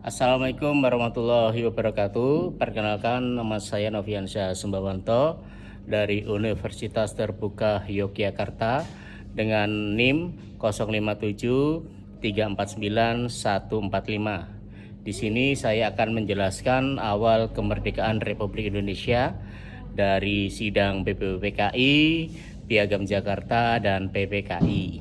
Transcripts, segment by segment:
Assalamualaikum warahmatullahi wabarakatuh. Perkenalkan, nama saya Noviansyah Sumbawanto dari Universitas Terbuka Yogyakarta dengan NIM 057349145. Di sini saya akan menjelaskan awal kemerdekaan Republik Indonesia dari sidang BPUPKI, Piagam Jakarta, dan PPKI.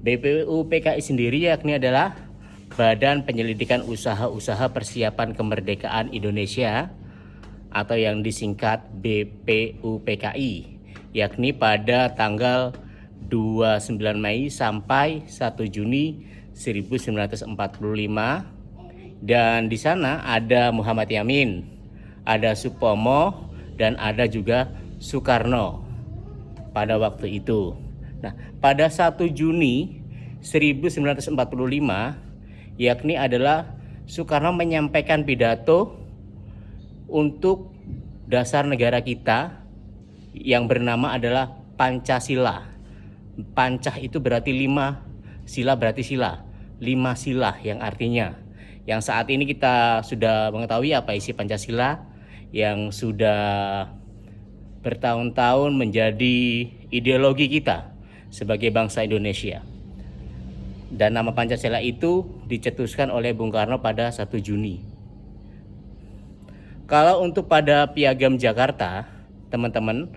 BPUPKI sendiri yakni adalah Badan Penyelidikan Usaha-Usaha Persiapan Kemerdekaan Indonesia atau yang disingkat BPUPKI, yakni pada tanggal 29 Mei sampai 1 Juni 1945. Dan di sana ada Muhammad Yamin, ada Supomo, dan ada juga Soekarno pada waktu itu. Nah, pada 1 Juni 1945 yakni adalah Soekarno menyampaikan pidato untuk dasar negara kita yang bernama adalah Pancasila. Pancah itu berarti 5, sila berarti sila. 5 sila yang artinya. Yang saat ini kita sudah mengetahui apa isi Pancasila yang sudah bertahun-tahun menjadi ideologi kita sebagai bangsa Indonesia. Dan nama Pancasila itu dicetuskan oleh Bung Karno pada 1 Juni. Kalau untuk pada Piagam Jakarta, teman-teman,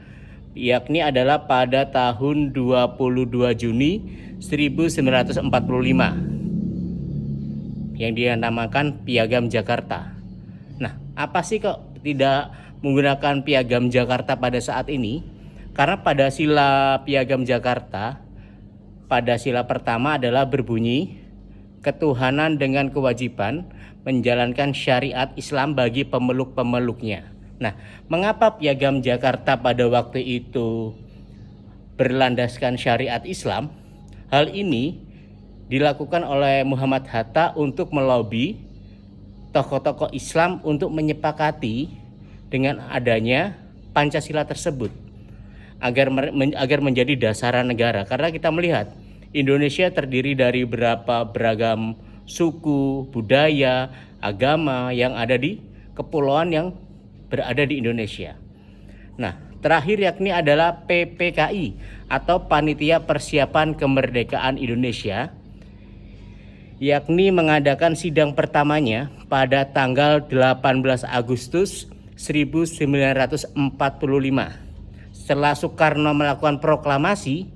yakni adalah pada tahun 22 Juni 1945 yang dinamakan Piagam Jakarta. Nah, apa sih kok tidak menggunakan Piagam Jakarta pada saat ini? Karena pada sila Piagam Jakarta, pada sila pertama adalah berbunyi ketuhanan dengan kewajiban menjalankan syariat Islam bagi pemeluk-pemeluknya. Nah, mengapa Piagam Jakarta pada waktu itu berlandaskan syariat Islam? Hal ini dilakukan oleh Muhammad Hatta untuk melobi tokoh-tokoh Islam untuk menyepakati dengan adanya Pancasila tersebut agar menjadi dasaran negara. Karena kita melihat Indonesia terdiri dari beragam suku, budaya, agama yang ada di kepulauan yang berada di Indonesia. Nah, terakhir yakni adalah PPKI atau Panitia Persiapan Kemerdekaan Indonesia, yakni mengadakan sidang pertamanya pada tanggal 18 Agustus 1945. Setelah Soekarno melakukan proklamasi,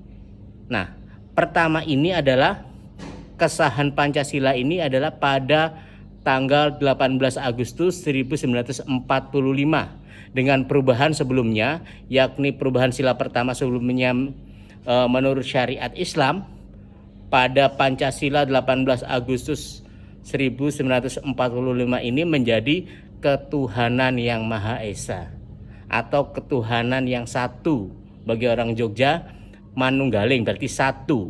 nah, pertama ini adalah kesahan Pancasila ini adalah pada tanggal 18 Agustus 1945 dengan perubahan sebelumnya, yakni perubahan sila pertama sebelumnya menurut syariat Islam pada Pancasila 18 Agustus 1945 ini menjadi ketuhanan yang Maha Esa atau ketuhanan yang satu. Bagi orang Jogja, manunggaling berarti satu,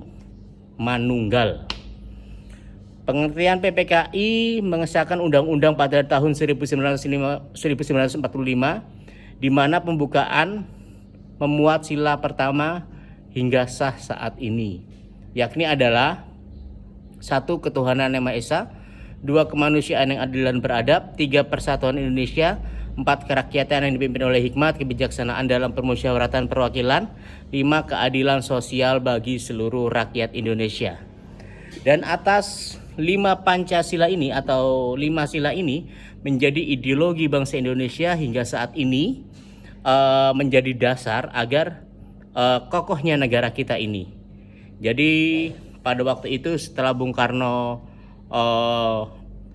manunggal. Pengertian PPKI mengesahkan undang-undang pada tahun 1945 di mana pembukaan memuat sila pertama hingga sah saat ini, yakni adalah 1. Ketuhanan yang Maha Esa, 2. Kemanusiaan yang adil dan beradab, 3. Persatuan Indonesia, 4. Kerakyatan yang dipimpin oleh hikmat kebijaksanaan dalam permusyawaratan perwakilan, 5. Keadilan sosial bagi seluruh rakyat Indonesia. Dan atas 5 Pancasila ini atau 5 sila ini menjadi ideologi bangsa Indonesia hingga saat ini, menjadi dasar agar kokohnya negara kita ini. Jadi pada waktu itu setelah Bung Karno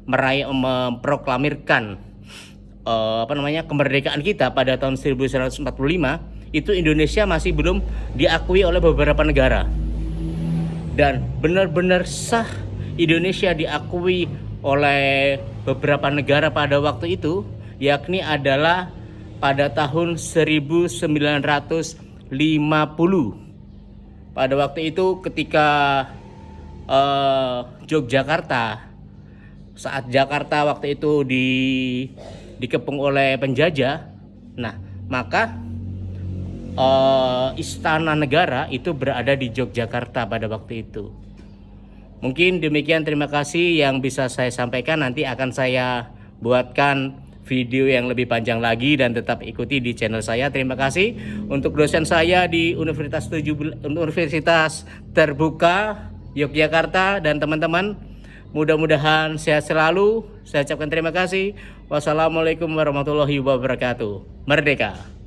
memproklamirkan kemerdekaan kita pada tahun 1945, itu Indonesia masih belum diakui oleh beberapa negara. Dan benar-benar sah Indonesia diakui oleh beberapa negara pada waktu itu, yakni adalah pada tahun 1950. Pada waktu itu ketika Yogyakarta, saat Jakarta waktu itu dikepung oleh penjajah, nah maka istana negara itu berada di Yogyakarta pada waktu itu. Mungkin demikian, terima kasih yang bisa saya sampaikan. Nanti akan saya buatkan video yang lebih panjang lagi dan tetap ikuti di channel saya. Terima kasih untuk dosen saya di Universitas Terbuka Yogyakarta dan teman-teman. Mudah-mudahan sehat selalu. Saya ucapkan terima kasih. Wassalamualaikum warahmatullahi wabarakatuh. Merdeka!